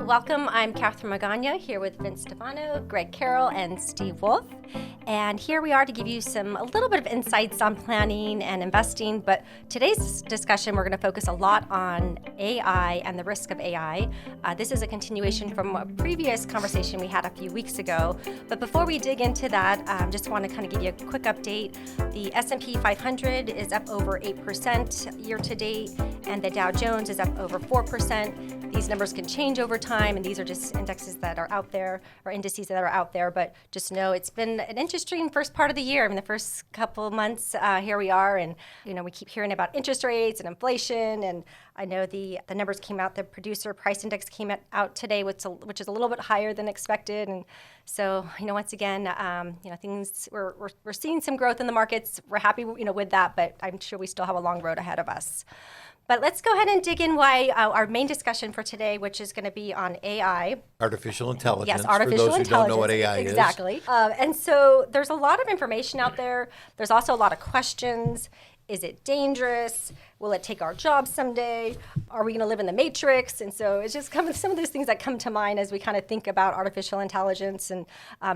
Welcome, I'm Catherine Magana here with Vince Stefano, Greg Carroll, and Steve Wolf. And here we are to give you a little bit of insights on planning and investing. But today's discussion, we're going to focus a lot on AI and the risk of AI. This is a continuation from a previous conversation we had a few weeks ago. But before we dig into that, just want to kind of give you a quick update. The S&P 500 is up over 8% year to date, and the Dow Jones is up over 4%. These numbers can change over time, and these are just indexes that are out there, or indices that are out there. But just know it's been an interesting first part of the year. I mean, the first couple of months, here we are, and we keep hearing about interest rates and inflation. And I know the numbers came out. The producer price index came out today, which is a little bit higher than expected. And so, once again, things we're seeing some growth in the markets. We're happy, with that, but I'm sure we still have a long road ahead of us. But let's go ahead and dig in why our main discussion for today, which is going to be on AI. Artificial intelligence. Yes, artificial intelligence. For those who don't know what AI is. Exactly. And so there's a lot of information out there. There's also a lot of questions. Is it dangerous? Will it take our jobs someday? Are we going to live in the matrix? And so it's just some of those things that come to mind as we kind of think about artificial intelligence. And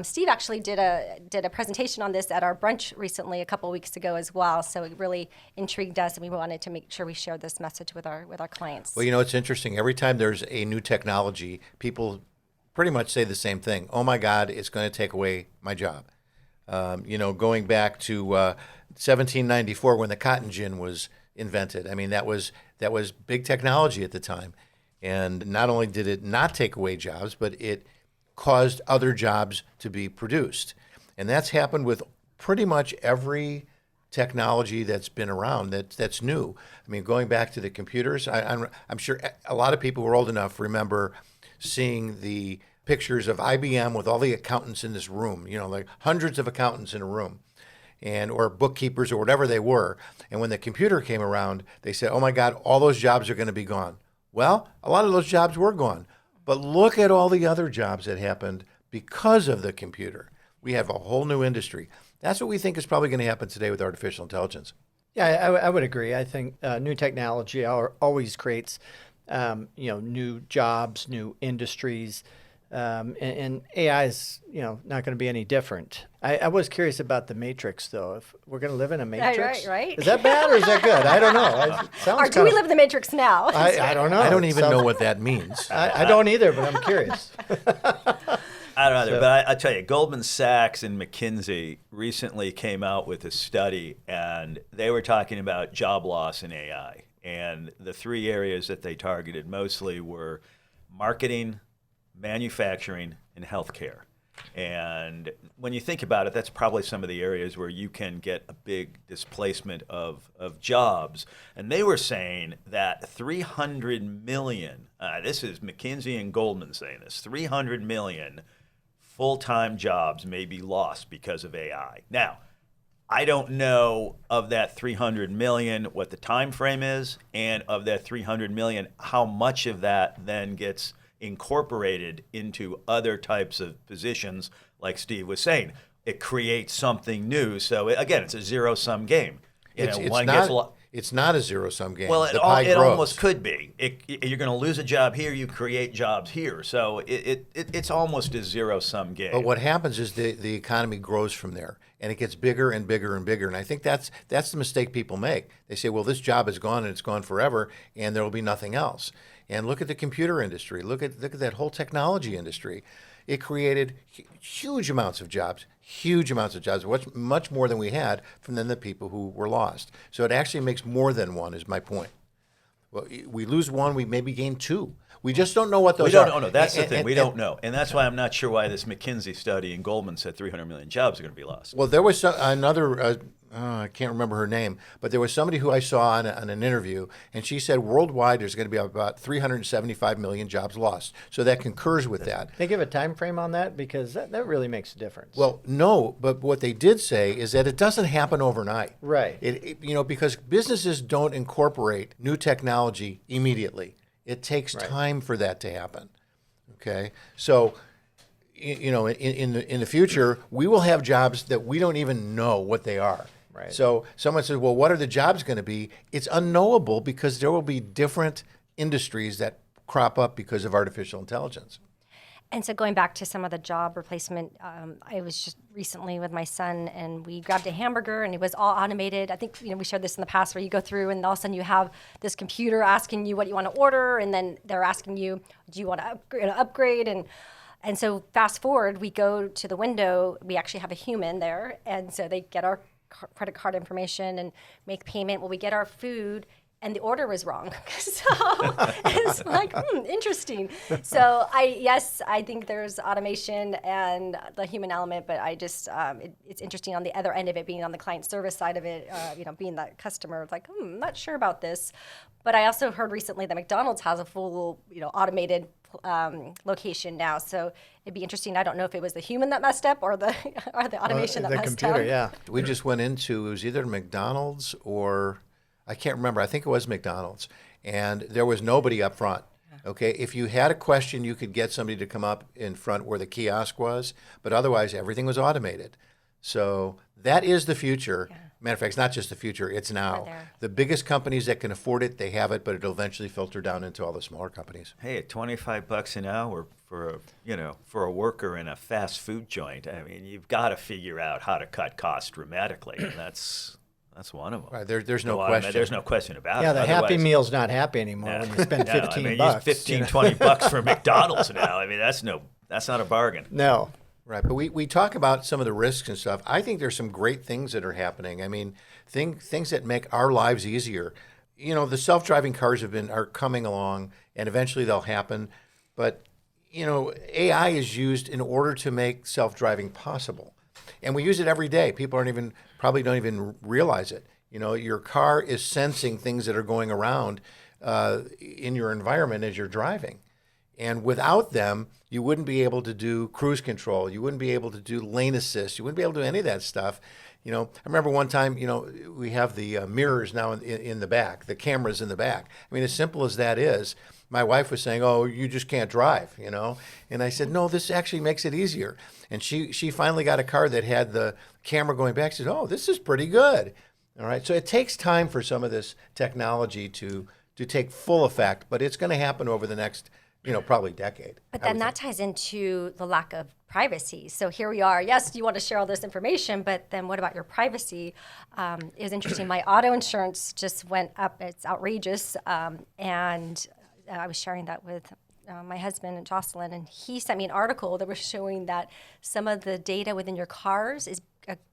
Steve actually did a presentation on this at our brunch recently, a couple of weeks ago as well. So it really intrigued us, and we wanted to make sure we shared this message with our clients. Well, it's interesting. Every time there's a new technology, people pretty much say the same thing. Oh my God, it's going to take away my job. Going back to 1794 when the cotton gin was invented. I mean, that was big technology at the time. And not only did it not take away jobs, but it caused other jobs to be produced. And that's happened with pretty much every technology that's been around that's new. I mean, going back to the computers, I'm sure a lot of people who are old enough remember seeing the pictures of IBM with all the accountants in this room, like hundreds of accountants in a room, or bookkeepers or whatever they were. And when the computer came around, they said, oh my God, all those jobs are going to be gone. Well, a lot of those jobs were gone. But look at all the other jobs that happened because of the computer. We have a whole new industry. That's what we think is probably going to happen today with artificial intelligence. Yeah, I would agree. I think new technology always creates, new jobs, new industries. And AI is, not going to be any different. I was curious about the matrix, though. If we're going to live in a matrix, right. Is that bad or is that good? I don't know. Or do we live in the matrix now? I don't know. I don't even know what that means. I don't either, but I'm curious. I don't either, but I tell you, Goldman Sachs and McKinsey recently came out with a study, and they were talking about job loss in AI. And the three areas that they targeted mostly were marketing, manufacturing, and healthcare. And when you think about it, that's probably some of the areas where you can get a big displacement of jobs. And they were saying that 300 million, this is McKinsey and Goldman saying this, 300 million full-time jobs may be lost because of AI. Now, I don't know of that 300 million what the time frame is, and of that 300 million, how much of that then gets incorporated into other types of positions, like Steve was saying. It creates something new. So again, it's a zero-sum game. It's not a zero-sum game. Well, it almost could be. You're going to lose a job here, you create jobs here. So it's almost a zero-sum game. But what happens is the economy grows from there, and it gets bigger and bigger and bigger. And I think that's the mistake people make. They say, well, this job is gone and it's gone forever, and there will be nothing else. And look at the computer industry. Look at that whole technology industry. It created huge amounts of jobs, much more than we had from the people who were lost. So it actually makes more than one, is my point. Well, we lose one, we maybe gain two. We just don't know what those are. We don't know. That's the thing. We don't know. And that's why I'm not sure why this McKinsey study and Goldman said 300 million jobs are going to be lost. Well, there was another, I can't remember her name, but there was somebody who I saw on an interview, and she said worldwide there's going to be about 375 million jobs lost. So that concurs with that. They give a time frame on that? Because that really makes a difference. Well, no, but what they did say is that it doesn't happen overnight. Right. Because businesses don't incorporate new technology immediately. It takes time for that to happen. Okay, so in the future, we will have jobs that we don't even know what they are. Right. So someone says, well, what are the jobs going to be? It's unknowable because there will be different industries that crop up because of artificial intelligence. And so going back to some of the job replacement, I was just recently with my son, and we grabbed a hamburger, and it was all automated. I think we shared this in the past, where you go through, and all of a sudden you have this computer asking you what you want to order, and then they're asking you, do you want to upgrade? And so fast forward, we go to the window. We actually have a human there, and so they get our credit card information and make payment. Well, we get our food, and the order was wrong. So it's like, interesting. So I think there's automation and the human element, but I just, it's interesting on the other end of it, being on the client service side of it, being that customer, it's like, I'm not sure about this. But I also heard recently that McDonald's has a full, automated location now. So it'd be interesting. I don't know if it was the human that messed up or the automation that messed up. The computer, yeah. We just went into, it was either McDonald's or, I can't remember. I think it was McDonald's. And there was nobody up front. Okay. If you had a question, you could get somebody to come up in front where the kiosk was, but otherwise everything was automated. So that is the future. Yeah. Matter of fact, it's not just the future, it's now. The biggest companies that can afford it, they have it, but it'll eventually filter down into all the smaller companies. Hey, at $25 an hour for a worker in a fast food joint, I mean, you've got to figure out how to cut costs dramatically, and that's one of them. Right, there's no question. There's no question about it. Yeah, the Happy Meal's not happy anymore when you spend $15. $20 for McDonald's now. I mean, that's not a bargain. No. Right, but we talk about some of the risks and stuff. I think there's some great things that are happening. I mean, things that make our lives easier. The self-driving cars are coming along, and eventually they'll happen. But AI is used in order to make self-driving possible, and we use it every day. People probably don't even realize it. Your car is sensing things that are going around in your environment as you're driving. And without them, you wouldn't be able to do cruise control. You wouldn't be able to do lane assist. You wouldn't be able to do any of that stuff. I remember one time, we have the mirrors now in the back, the cameras in the back. I mean, as simple as that is, my wife was saying, oh, you just can't drive, And I said, no, this actually makes it easier. And she finally got a car that had the camera going back. She said, oh, this is pretty good. All right. So it takes time for some of this technology to take full effect, but it's going to happen over the next probably decade. But then that ties into the lack of privacy. So here we are. Yes, you want to share all this information, but then what about your privacy? It was interesting. My auto insurance just went up. It's outrageous. And I was sharing that with my husband and Jocelyn, and he sent me an article that was showing that some of the data within your cars is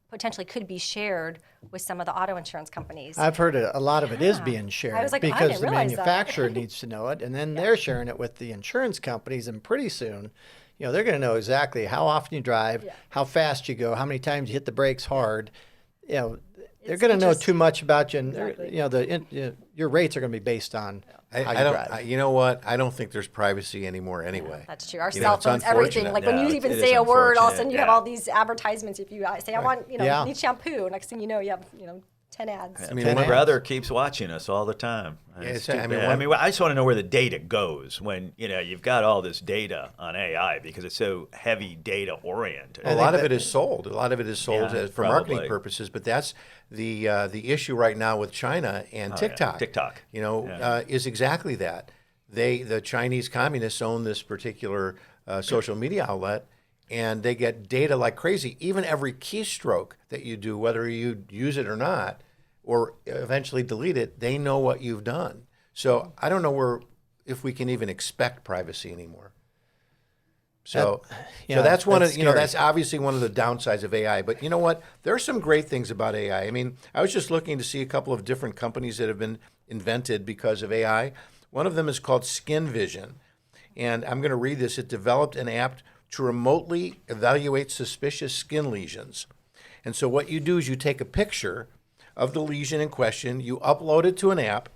potentially could be shared with some of the auto insurance companies. I've heard a lot of it is being shared. I was like, because the manufacturer that. needs to know it, and then they're sharing it with the insurance companies, and pretty soon, they're going to know exactly how often you drive, how fast you go, how many times you hit the brakes hard. They're going to know too much about you, and exactly. Your rates are going to be based on how you drive. You know what? I don't think there's privacy anymore anyway. Yeah, that's true. Our cell phones, everything. Like when you even say a word, all of a sudden you have all these advertisements. If you say, I want, need shampoo, next thing you know, you have, 10 ads. I mean, my brother keeps watching us all the time. I just want to know where the data goes when, you've got all this data on AI because it's so heavy data oriented. A lot of it is sold. A lot of it is sold for marketing purposes, but that's the issue right now with China and TikTok. TikTok. Is exactly that. The Chinese communists own this particular social media outlet, and they get data like crazy. Even every keystroke that you do, whether you use it or not, or eventually delete it, they know what you've done. So I don't know if we can even expect privacy anymore. So that's one of that's obviously one of the downsides of AI. But you know what? There are some great things about AI. I mean, I was just looking to see a couple of different companies that have been invented because of AI. One of them is called Skin Vision, and I'm going to read this. It developed an app to remotely evaluate suspicious skin lesions. And so what you do is you take a picture of the lesion in question, you upload it to an app,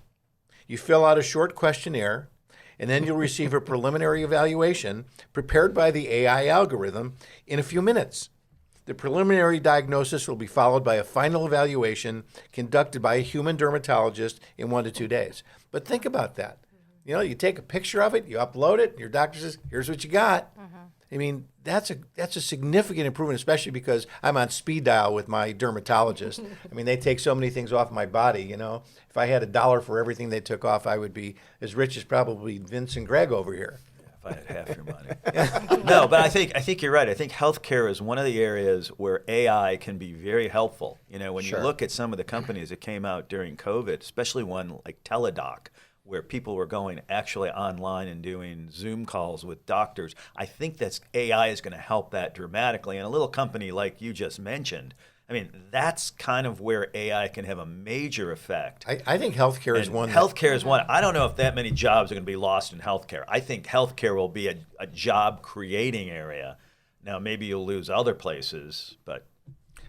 you fill out a short questionnaire, and then you'll receive a preliminary evaluation prepared by the AI algorithm in a few minutes. The preliminary diagnosis will be followed by a final evaluation conducted by a human dermatologist in 1 to 2 days. But think about that. You take a picture of it, you upload it, your doctor says, here's what you got. I mean, that's a significant improvement, especially because I'm on speed dial with my dermatologist. I mean, they take so many things off my body, you know. If I had $1 for everything they took off, I would be as rich as probably Vince and Greg over here. If I had half your money. No, but I think you're right. I think healthcare is one of the areas where AI can be very helpful. You know, when you look at some of the companies that came out during COVID, especially one like Teladoc, where people were going actually online and doing Zoom calls with doctors, I think that AI is going to help that dramatically. And a little company like you just mentioned, I mean, that's kind of where AI can have a major effect. I think healthcare is one. Healthcare is one. I don't know if that many jobs are going to be lost in healthcare. I think healthcare will be a job-creating area. Now, maybe you'll lose other places, but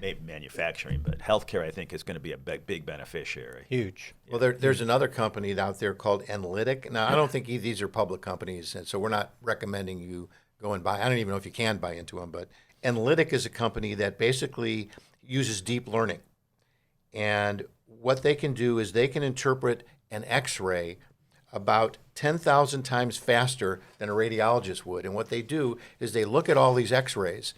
maybe manufacturing. But healthcare, I think, is going to be a big beneficiary. Huge. Well, there's another company out there called Analytic. Now, I don't think these are public companies, and so we're not recommending you go and buy. I don't even know if you can buy into them, but Analytic is a company that basically uses deep learning. And what they can do is they can interpret an X-ray about 10,000 times faster than a radiologist would. And what they do is they look at all these X-rays,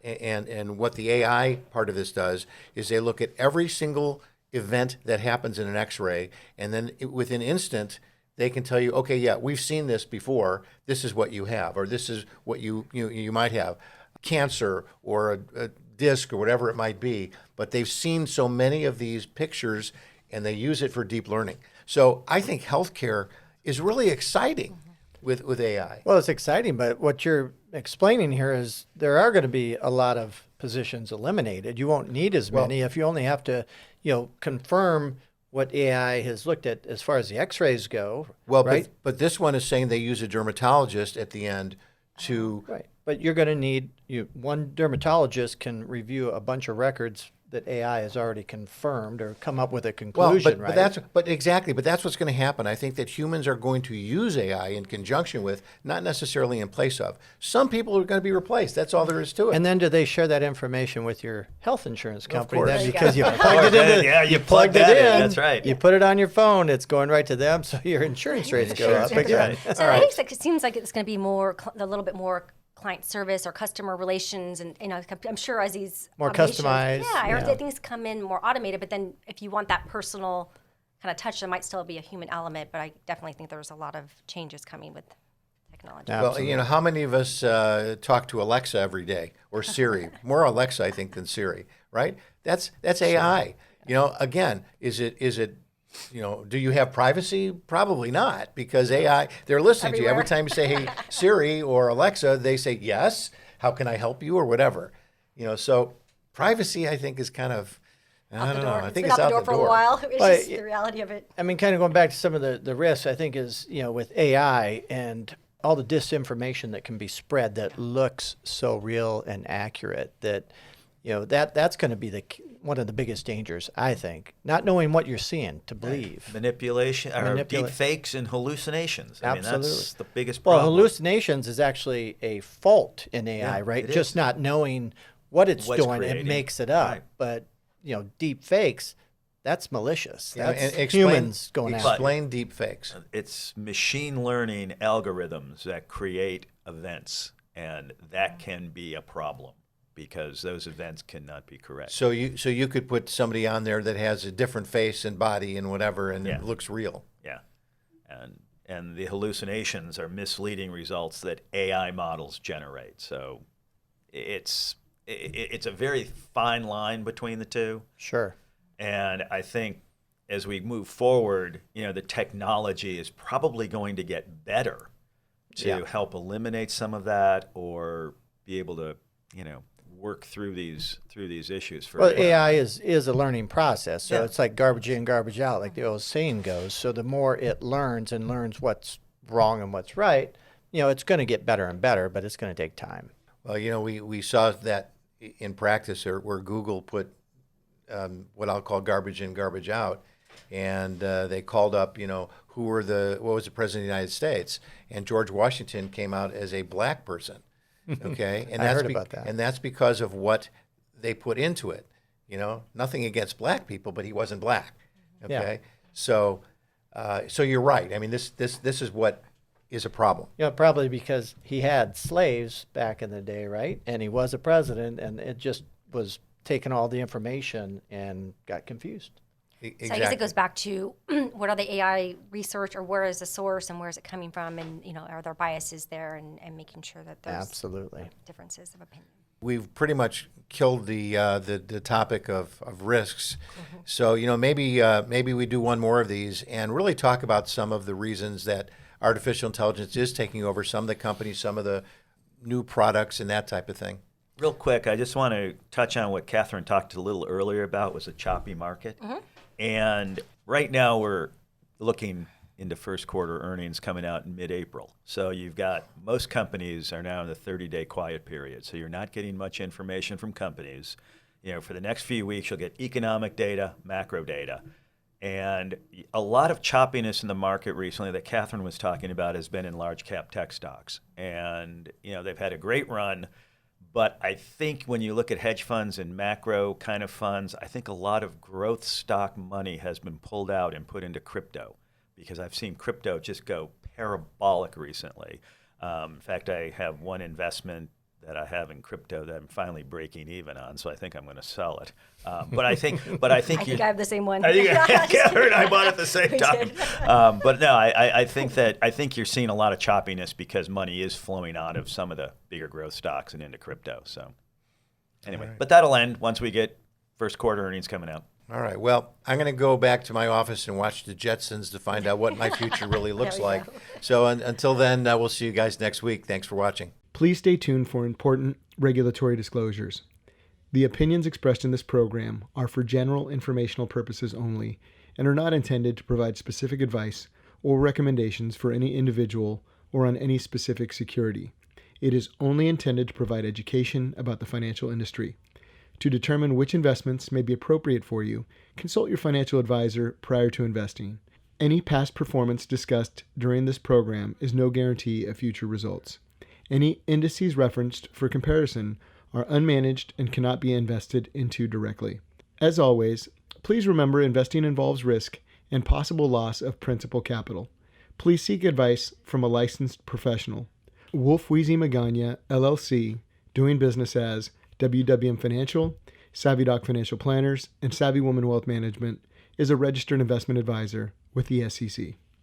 and what the AI part of this does is they look at every single event that happens in an X-ray, and then within an instant, they can tell you, okay, yeah, we've seen this before. This is what you have, or this is what you might have, cancer or a disc or whatever it might be. But they've seen so many of these pictures, and they use it for deep learning. So I think healthcare is really exciting with AI. Well, it's exciting, but what you're explaining here is there are going to be a lot of positions eliminated. You won't need as many if you only have to, confirm what AI has looked at as far as the X-rays go. Well, right? but this one is saying they use a dermatologist at the end to. Right. But you're going to need one dermatologist can review a bunch of records that AI has already confirmed or come up with a conclusion, right? But that's what's going to happen. I think that humans are going to use AI in conjunction with, not necessarily in place of. Some people are going to be replaced. That's all there is to it. And then do they share that information with your health insurance company? Of course. Then because you plugged it in. You plugged it in. That's right. You put it on your phone. It's going right to them, so your insurance rates go up. That's right. So I think it seems like it's going to be a little bit more client service or customer relations, and I'm sure as these more customized, things come in more automated. But then if you want that personal kind of touch, there might still be a human element. But I definitely think there's a lot of changes coming with technology. Absolutely. Well, how many of us talk to Alexa every day or Siri? More Alexa, I think, than Siri, right? That's AI. Again, is it? Do you have privacy? Probably not, because AI, they're listening to you. Every time you say, hey, Siri or Alexa, they say, yes, how can I help you or whatever. So privacy, I think, is kind of, I don't know. I think it's out the door for a while. It's just the reality of it. I mean, kind of going back to some of the risks, I think is, with AI and all the disinformation that can be spread that looks so real and accurate that, that's going to be one of the biggest dangers, I think. Not knowing what you're seeing to believe. Manipulation, or deep fakes and hallucinations. Absolutely. I mean, that's the biggest problem. Well, hallucinations is actually a fault in AI, right? Just not knowing what's doing, it makes it up. Right. But, deep fakes, that's malicious. That's humans going after. Explain deep fakes. It's machine learning algorithms that create events, and that can be a problem, because those events cannot be correct. So you could put somebody on there that has a different face and body and whatever, and it looks real. Yeah, and the hallucinations are misleading results that AI models generate. So it's a very fine line between the two. Sure. And I think as we move forward, the technology is probably going to get better to help eliminate some of that, or be able to, work through these issues. AI is a learning process, so it's like garbage in, garbage out, like the old saying goes. So the more it learns what's wrong and what's right, it's going to get better and better, but it's going to take time. Well, we saw that in practice where Google put what I'll call garbage in, garbage out, and they called up, what was the president of the United States, and George Washington came out as a black person. Okay, and I heard about that. And that's because of what they put into it. Nothing against black people, but he wasn't black. Okay, so you're right. I mean, this is what is a problem. Probably because he had slaves back in the day, right? And he was a president, and it just was taking all the information and got confused. Exactly. So I guess it goes back to what are the AI research, or where is the source and where is it coming from, and are there biases there, and making sure that there's Absolutely differences of opinion. We've pretty much killed the topic of risks. Mm-hmm. So maybe we do one more of these and really talk about some of the reasons that artificial intelligence is taking over some of the companies, some of the new products, and that type of thing. Real quick, I just want to touch on what Catherine talked a little earlier about, was a choppy market. Mm-hmm. And right now we're looking into first quarter earnings coming out in mid-April. So you've got, most companies are now in the 30-day quiet period. So you're not getting much information from companies. For the next few weeks, you'll get economic data, macro data. And a lot of choppiness in the market recently that Catherine was talking about has been in large cap tech stocks. And, they've had a great run. But I think when you look at hedge funds and macro kind of funds, I think a lot of growth stock money has been pulled out and put into crypto, because I've seen crypto just go parabolic recently. In fact, I have one investment that I have in crypto that I'm finally breaking even on, so I think I'm going to sell it. But I think I think I have the same one. I think Catherine and I bought it at the same time. But no, I think you're seeing a lot of choppiness because money is flowing out of some of the bigger growth stocks and into crypto. So anyway, But that'll end once we get first quarter earnings coming out. All right. Well, I'm going to go back to my office and watch the Jetsons to find out what my future really looks like. So until then, we'll see you guys next week. Thanks for watching. Please stay tuned for important regulatory disclosures. The opinions expressed in this program are for general informational purposes only and are not intended to provide specific advice or recommendations for any individual or on any specific security. It is only intended to provide education about the financial industry. To determine which investments may be appropriate for you, consult your financial advisor prior to investing. Any past performance discussed during this program is no guarantee of future results. Any indices referenced for comparison are unmanaged and cannot be invested into directly. As always, please remember investing involves risk and possible loss of principal capital. Please seek advice from a licensed professional. Wolf Weezy Magana, LLC, doing business as WWM Financial, Savvy Doc Financial Planners, and Savvy Woman Wealth Management, is a registered investment advisor with the SEC.